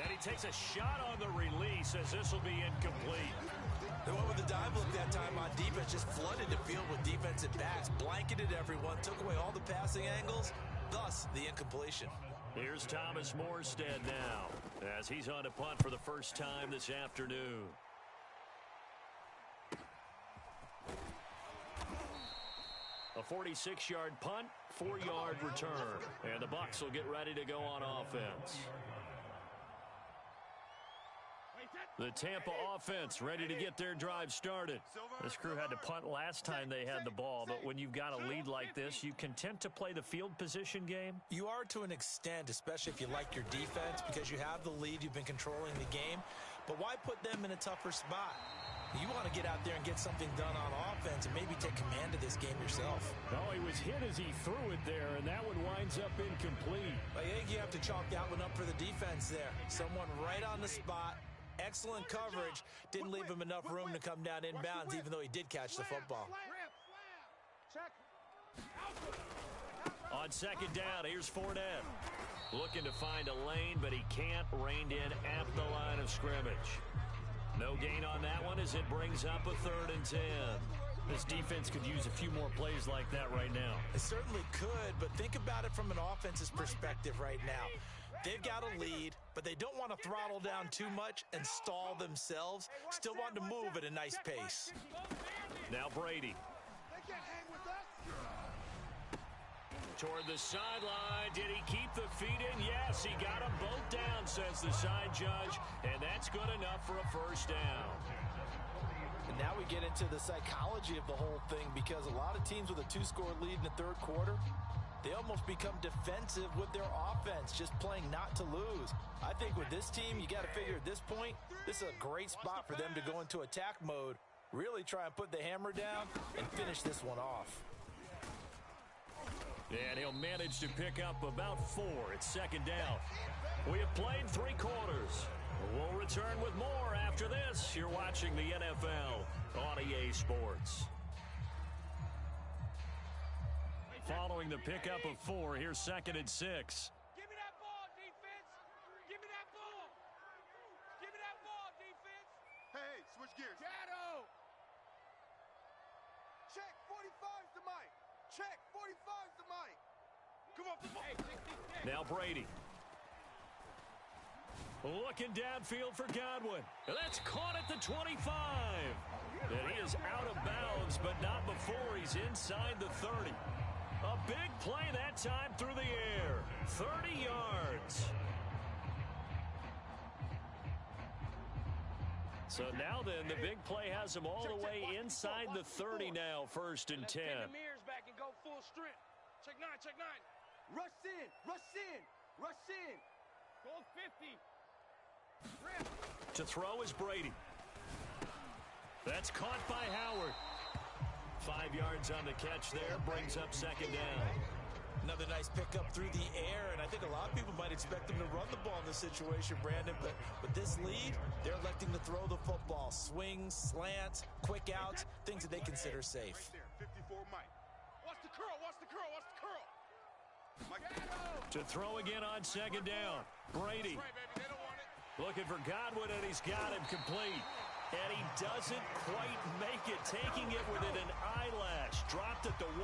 Speaker 1: And he takes a shot on the release as this will be incomplete.
Speaker 3: They went with the dive look that time on defense, just flooded the field with defensive backs, blanketed everyone, took away all the passing angles, thus the incompletion.
Speaker 1: Here's Thomas Morstead now as he's on to punt for the first time this afternoon. A 46-yard punt, 4-yard return. And the Bucs will get ready to go on offense. The Tampa offense ready to get their drive started. This crew had to punt last time they had the ball, but when you've got a lead like this, you content to play the field position game?
Speaker 3: You are to an extent, especially if you like your defense, because you have the lead, you've been controlling the game. But why put them in a tougher spot? You want to get out there and get something done on offense and maybe take command of this game yourself.
Speaker 5: Oh, he was hit as he threw it there, and that one winds up incomplete.
Speaker 3: I think you have to chalk that one up for the defense there. Someone right on the spot. Excellent coverage. Didn't leave him enough room to come down inbounds, even though he did catch the football.
Speaker 1: On second down, here's Fournette. Looking to find a lane, but he can't. Reined in at the line of scrimmage. No gain on that one as it brings up a 3rd and 10. This defense could use a few more plays like that right now.
Speaker 3: It certainly could, but think about it from an offense's perspective right now. They've got a lead, but they don't want to throttle down too much and stall themselves. Still want to move at a nice pace.
Speaker 1: Now Brady. Toward the sideline. Did he keep the feet in? Yes, he got them both down, says the side judge. And that's good enough for a first down.
Speaker 3: And now we get into the psychology of the whole thing, because a lot of teams with a 2-score lead in the third quarter, they almost become defensive with their offense, just playing not to lose. I think with this team, you got to figure at this point, this is a great spot for them to go into attack mode, really try and put the hammer down and finish this one off.
Speaker 1: And he'll manage to pick up about 4. It's second down. We have played 3 quarters. We'll return with more after this. You're watching the NFL on EA Sports. Following the pickup of 4, here's 2nd and 6.
Speaker 4: Give me that ball, defense. Give me that ball. Give me that ball, defense.
Speaker 2: Hey, switch gears.
Speaker 4: Shadow.
Speaker 2: Check, 45's the mic. Check, 45's the mic. Come on,
Speaker 4: Hey, 66.
Speaker 1: Now Brady. Looking downfield for Godwin. That's caught at the 25. And he is out of bounds, but not before he's inside the 30. A big play that time through the air. 30 yards. So now then, the big play has him all the way inside the 30 now, 1st and 10.
Speaker 4: Let's bring the mirrors back and go full strength. Check 9, check 9.
Speaker 2: Rush in, rush in, rush in.
Speaker 4: Go 50.
Speaker 1: To throw is Brady. That's caught by Howard. 5 yards on the catch there, brings up 2nd down.
Speaker 3: Another nice pickup through the air, and I think a lot of people might expect them to run the ball in this situation, Brandon, but with this lead, they're electing to throw the football. Swings, slants, quick outs, things that they consider safe.
Speaker 2: Right there, 54 Mike.
Speaker 4: Watch the curl, watch the curl, watch the curl.
Speaker 1: To throw again on 2nd down. Brady
Speaker 4: Right, baby, they don't want it.
Speaker 1: looking for Godwin, and he's got him complete. And he doesn't quite make it, taking it within an eyelash. Dropped at the 1.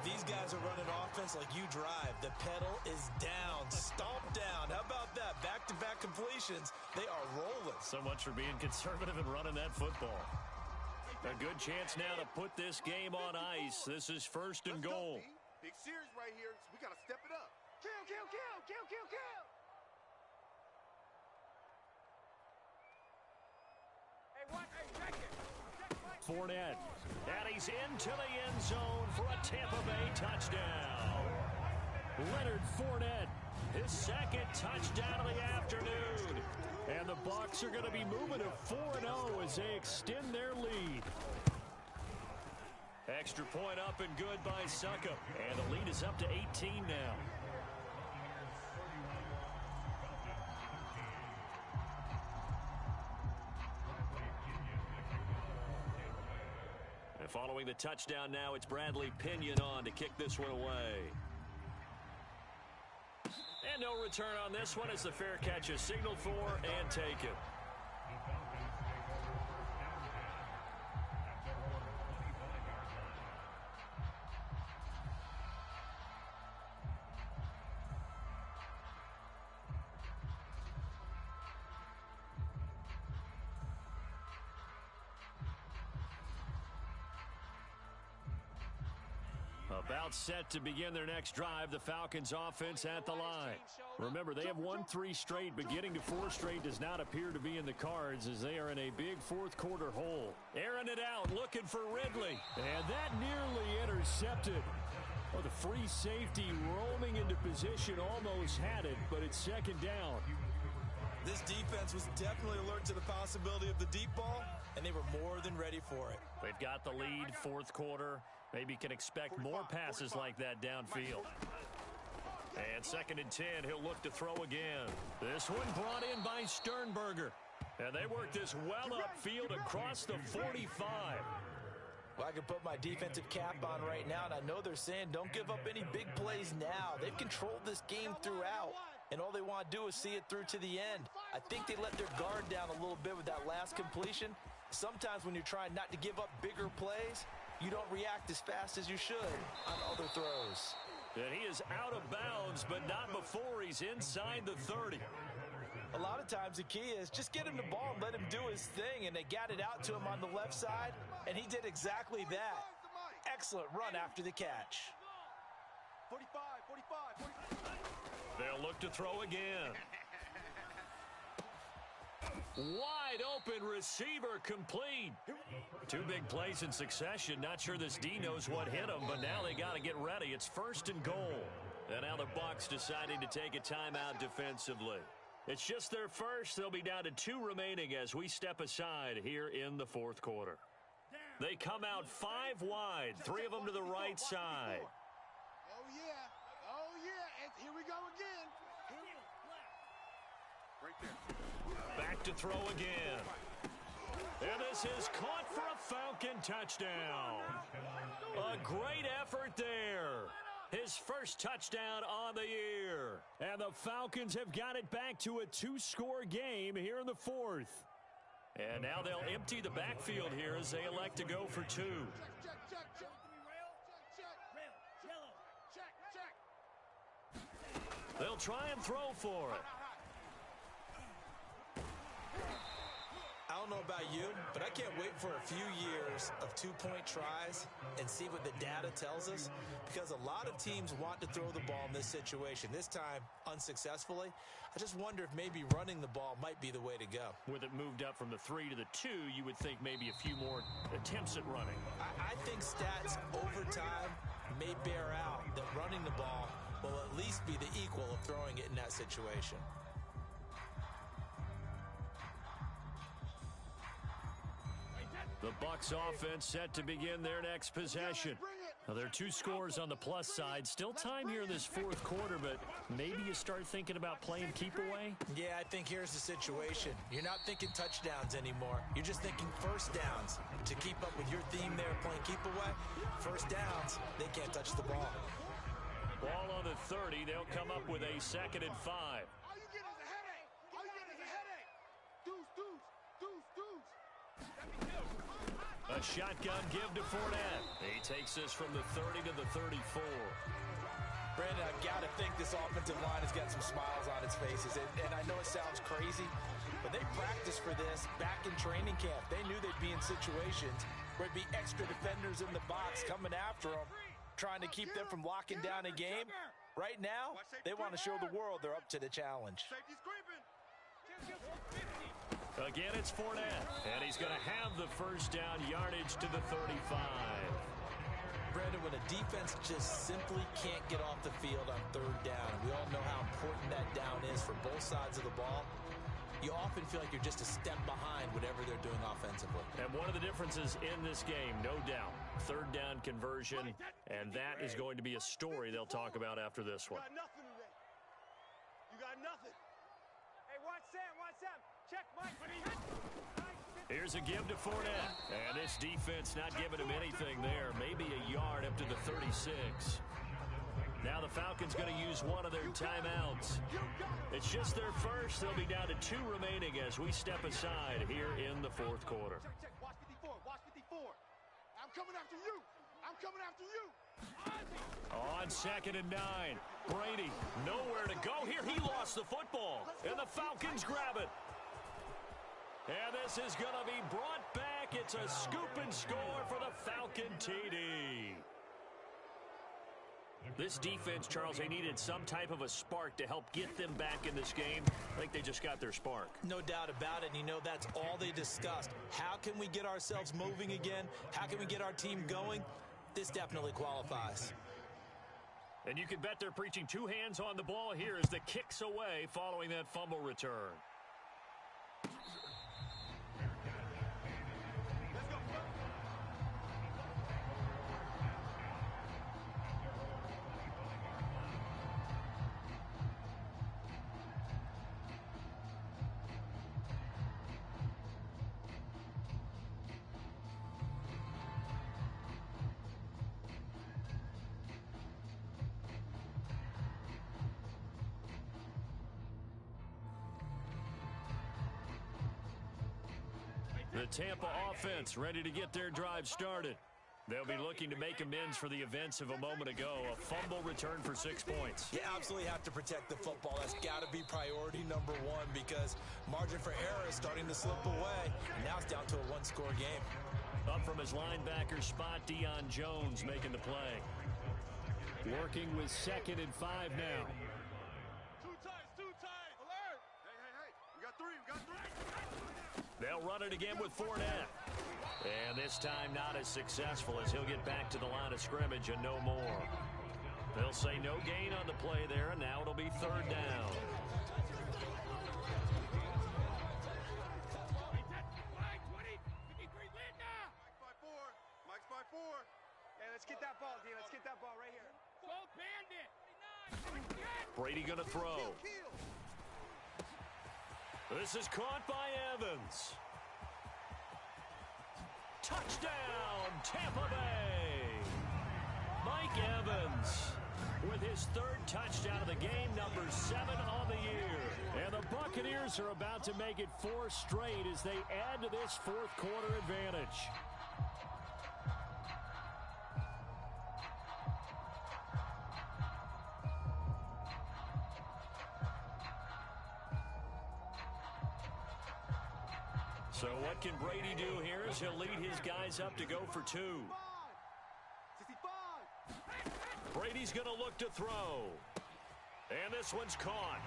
Speaker 3: These guys are running offense like you drive. The pedal is down, stomped down. How about that? Back-to-back completions. They are rolling.
Speaker 1: So much for being conservative and running that football. A good chance now to put this game on ice. This is 1st and goal.
Speaker 2: Big series right here, so we got to step it up.
Speaker 4: Kill, kill, kill, kill, kill, kill. Hey, what? Hey, check it.
Speaker 1: Fournette. And he's into the end zone for a Tampa Bay touchdown. Leonard Fournette, his 2nd touchdown of the afternoon. And the Bucs are going to be moving to 4-0 as they extend their lead. Extra point up and good by Succop. And the lead is up to 18 now. And following the touchdown now, it's Bradley Pinion on to kick this one away. And no return on this one as the fair catch is signaled for and taken. About set to begin their next drive, the Falcons offense at the line. Remember, they have won 3 straight, but getting to 4 straight does not appear to be in the cards as they are in a big fourth quarter hole. Airing it out, looking for Ridley. And that nearly intercepted. Oh, the free safety roaming into position almost had it, but it's second down.
Speaker 3: This defense was definitely alert to the possibility of the deep ball, and they were more than ready for it.
Speaker 1: They've got the lead, fourth quarter. Maybe can expect more passes like that downfield. And 2nd and 10, he'll look to throw again. This one brought in by Sternberger. And they work this well upfield across the 45.
Speaker 3: Well, I can put my defensive cap on right now, and I know they're saying don't give up any big plays now. They've controlled this game throughout, and all they want to do is see it through to the end. I think they let their guard down a little bit with that last completion. Sometimes when you're trying not to give up bigger plays, you don't react as fast as you should on other throws.
Speaker 1: And he is out of bounds, but not before he's inside the 30.
Speaker 3: A lot of times the key is just get him the ball and let him do his thing, and they got it out to him on the left side, and he did exactly that. Excellent run after the catch.
Speaker 2: 45, 45.
Speaker 1: They'll look to throw again. Wide open receiver complete. 2 big plays in succession. Not sure this D knows what hit him, but now they got to get ready. It's 1st and goal. And now the Bucs deciding to take a timeout defensively. It's just their first. They'll be down to 2 remaining as we step aside here in the fourth quarter. They come out 5 wide, 3 of them to the right side.
Speaker 2: Oh, yeah. Oh, yeah. And here we go again. Right there.
Speaker 1: Back to throw again. And this is caught for a Falcon touchdown. A great effort there. His first touchdown on the year. And the Falcons have got it back to a 2-score game here in the 4th. And now they'll empty the backfield here as they elect to go for 2. They'll try and throw for it.
Speaker 3: I don't know about you, but I can't wait for a few years of 2-point tries and see what the data tells us, because a lot of teams want to throw the ball in this situation. This time, unsuccessfully. I just wonder if maybe running the ball might be the way to go.
Speaker 1: With it moved up from the 3 to the 2, you would think maybe a few more attempts at running.
Speaker 3: I think stats over time may bear out that running the ball will at least be the equal of throwing it in that situation.
Speaker 1: The Bucs offense set to begin their next possession. Now, there are 2 scores on the plus side. Still time here in this fourth quarter, but maybe you start thinking about playing keep away?
Speaker 3: Yeah, I think here's the situation. You're not thinking touchdowns anymore. You're just thinking first downs. To keep up with your theme there, playing keep away, first downs, they can't touch the ball.
Speaker 1: Ball on the 30. They'll come up with a 2nd and 5.
Speaker 2: All you get is a headache. All you get is a headache. Deuce.
Speaker 1: A shotgun give to Fournette. He takes this from the 30 to the 34.
Speaker 3: Brandon, I've got to think this offensive line has got some smiles on its faces. And I know it sounds crazy, but they practiced for this back in training camp. They knew they'd be in situations where it'd be extra defenders in the box coming after them, trying to keep them from locking down a game. Right now, they want to show the world they're up to the challenge.
Speaker 2: Safety's creeping.
Speaker 1: Again, it's Fournette, and he's going to have the first down, yardage to the 35.
Speaker 3: Brandon, when a defense just simply can't get off the field on 3rd down, we all know how important that down is for both sides of the ball, you often feel like you're just a step behind whatever they're doing offensively.
Speaker 1: And one of the differences in this game, no doubt, 3rd down conversion, and that is going to be a story they'll talk about after this one.
Speaker 2: You got nothing today. You got nothing.
Speaker 4: Hey, watch Sam. Check Mike.
Speaker 1: Here's a give to Fournette. And this defense not giving him anything there. Maybe a yard up to the 36. Now the Falcons going to use one of their timeouts. It's just their first. They'll be down to 2 remaining as we step aside here in the fourth quarter.
Speaker 2: Check. Watch 54. Watch 54. I'm coming after you. I'm coming after you.
Speaker 1: On 2nd and 9. Brady nowhere to go here. He lost the football. And the Falcons grab it. And this is going to be brought back. It's a scoop and score for the Falcon TD. This defense, Charles, they needed some type of a spark to help get them back in this game. I think they just got their spark.
Speaker 3: No doubt about it. And you know, that's all they discussed. How can we get ourselves moving again? How can we get our team going? This definitely qualifies.
Speaker 1: And you can bet they're preaching 2 hands on the ball here as the kick's away following that fumble return. The Tampa offense ready to get their drive started. They'll be looking to make amends for the events of a moment ago. A fumble return for 6 points.
Speaker 3: You absolutely have to protect the football. That's got to be priority number 1 because margin for error is starting to slip away. And now it's down to a 1-score game.
Speaker 1: Up from his linebacker spot, Deion Jones making the play. Working with 2nd and 5 now.
Speaker 2: Too tight. Alert. Hey. We got 3.
Speaker 1: They'll run it again with Fournette. And this time not as successful as he'll get back to the line of scrimmage and no more. They'll say no gain on the play there, and now it'll be 3rd down.
Speaker 2: Mike's by 4. Hey, let's get that ball, D. Let's get that ball right here.
Speaker 4: Go Bandit.
Speaker 1: Brady going to throw.
Speaker 2: Kill.
Speaker 1: This is caught by Evans. Touchdown, Tampa Bay. Mike Evans with his 3rd touchdown of the game, number 7 on the year. And the Buccaneers are about to make it 4 straight as they add to this fourth quarter advantage. So what can Brady do here as he'll lead his guys up to go for 2.
Speaker 2: 65.
Speaker 1: Brady's going to look to throw. And this one's caught.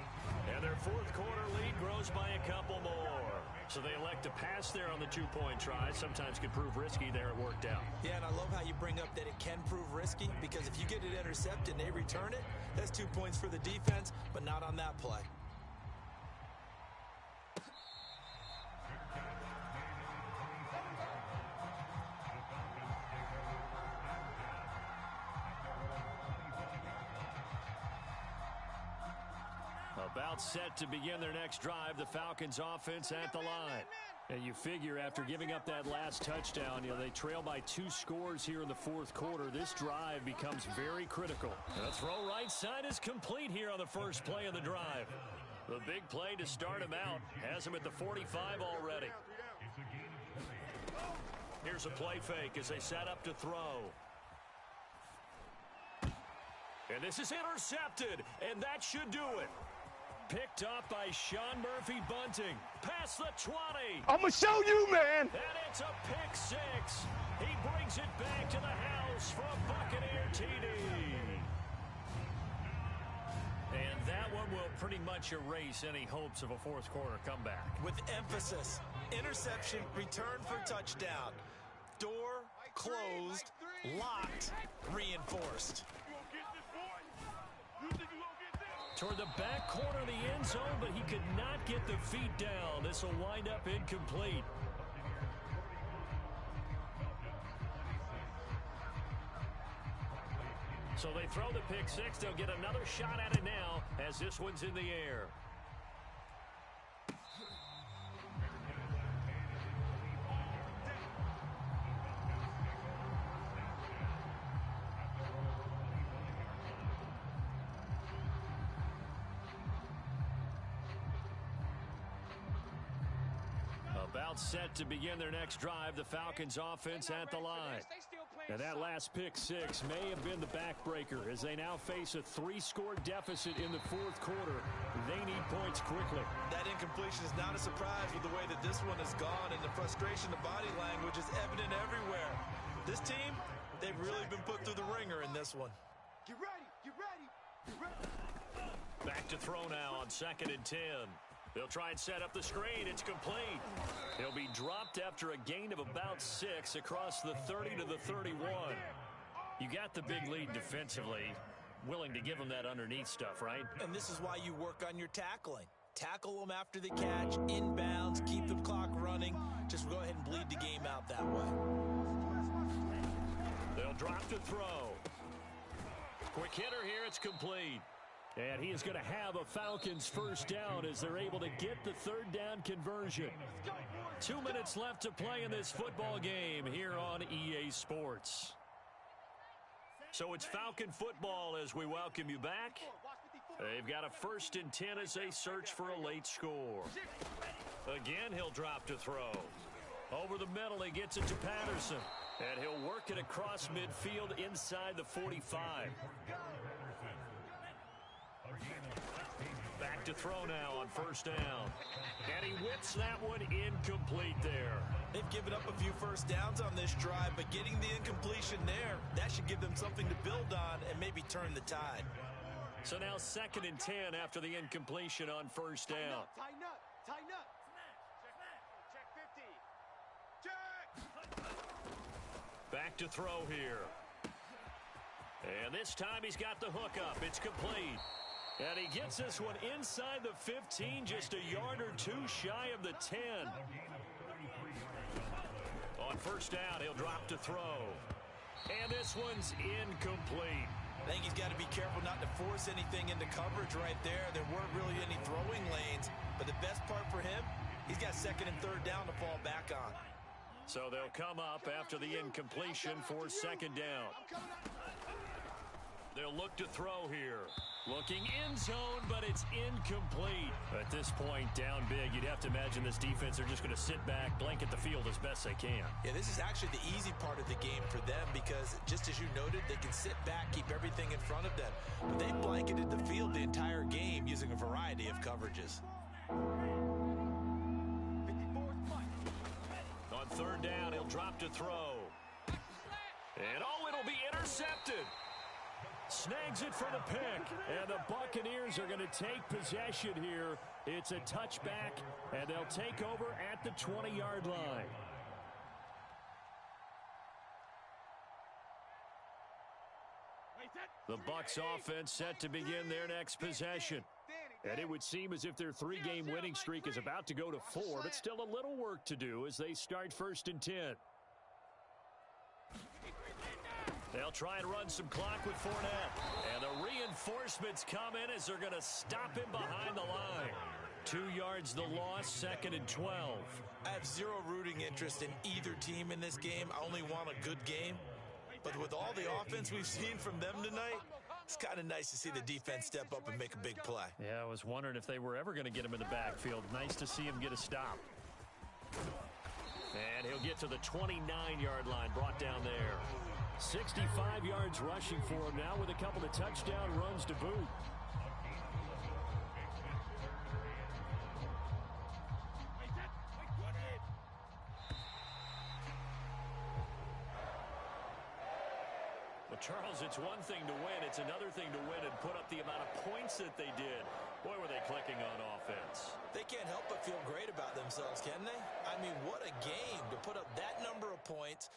Speaker 1: And their fourth quarter lead grows by a couple more. So they elect to pass there on the 2-point try. Sometimes can prove risky. There it worked out.
Speaker 3: Yeah, and I love how you bring up that it can prove risky because if you get it intercepted and they return it, that's 2 points for the defense, but not on that play.
Speaker 1: About set to begin their next drive, the Falcons offense at the line. And you figure after giving up that last touchdown, they trail by 2 scores here in the fourth quarter. This drive becomes very critical. The throw right side is complete here on the first play of the drive. The big play to start him out has him at the 45 already. Here's a play fake as they set up to throw. And this is intercepted, and that should do it. Picked up by Sean Murphy Bunting. Past the 20.
Speaker 2: I'm going to show you, man.
Speaker 1: And it's a pick 6. He brings it back to the house for a Buccaneer TD. And that one will pretty much erase any hopes of a fourth quarter comeback.
Speaker 3: With emphasis, interception, return for touchdown. Door closed, locked, reinforced.
Speaker 1: Toward the back corner of the end zone, but he could not get the feet down. This will wind up incomplete. So they throw the pick 6. They'll get another shot at it now as this one's in the air. About set to begin their next drive, the Falcons offense at the line. And that last pick six may have been the backbreaker as they now face a 3-score deficit in the fourth quarter. They need points quickly.
Speaker 3: That incompletion is not a surprise with the way that this one has gone, and the frustration, the body language is evident everywhere. This team, they've really been put through the ringer in this one.
Speaker 2: Get ready, get ready, get ready.
Speaker 1: Back to throw now on 2nd and 10. They'll try and set up the screen. It's complete. He'll be dropped after a gain of about 6 across the 30 to the 31. You got the big lead defensively. Willing to give them that underneath stuff, right?
Speaker 3: And this is why you work on your tackling. Tackle them after the catch, inbounds, keep the clock running. Just go ahead and bleed the game out that way.
Speaker 1: They'll drop to throw. Quick hitter here. It's complete. And he is going to have a Falcons first down as they're able to get the 3rd down conversion. 2 minutes left to play in this football game here on EA Sports. So it's Falcon football as we welcome you back. They've got a 1st and 10 as they search for a late score. Again, he'll drop to throw. Over the middle, he gets it to Patterson. And he'll work it across midfield inside the 45. Back to throw now on 1st down. And he whips that one incomplete there.
Speaker 3: They've given up a few first downs on this drive, but getting the incompletion there, that should give them something to build on and maybe turn the tide.
Speaker 1: So now 2nd and 10 after the incompletion on 1st down.
Speaker 2: Tighten up, tighten up. Check 50. Check.
Speaker 1: Back to throw here. And this time he's got the hook up. It's complete. And he gets this one inside the 15, just a yard or 2 shy of the 10. On 1st down, he'll drop to throw. And this one's incomplete.
Speaker 3: I think he's got to be careful not to force anything into coverage right there. There weren't really any throwing lanes. But the best part for him, he's got 2nd and 3rd down to fall back on.
Speaker 1: So they'll come up after the incompletion for 2nd down. They'll look to throw here. Looking in zone, but it's incomplete. At this point, down big, you'd have to imagine this defense are just going to sit back, blanket the field as best they can.
Speaker 3: Yeah, this is actually the easy part of the game for them because, just as you noted, they can sit back, keep everything in front of them. But they blanketed the field the entire game using a variety of coverages.
Speaker 1: On 3rd down, he'll drop to throw. And it'll be intercepted. Snags it for the pick, and the Buccaneers are going to take possession here. It's a touchback, and they'll take over at the 20-yard line. The Bucs offense set to begin their next possession. And it would seem as if their 3-game winning streak is about to go to 4, but still a little work to do as they start 1st and 10. They'll try and run some clock with Fournette. And the reinforcements come in as they're going to stop him behind the line. 2 yards the loss, 2nd and 12.
Speaker 3: I have zero rooting interest in either team in this game. I only want a good game. But with all the offense we've seen from them tonight, it's kind of nice to see the defense step up and make a big play.
Speaker 1: Yeah, I was wondering if they were ever going to get him in the backfield. Nice to see him get a stop. And he'll get to the 29-yard line, brought down there. 65 yards rushing for him now with a couple of touchdown runs to boot. Well, Charles, it's one thing to win. It's another thing to win and put up the amount of points that they did. Boy, were they clicking on offense.
Speaker 3: They can't help but feel great about themselves, can they? I mean, what a game to put up that number of points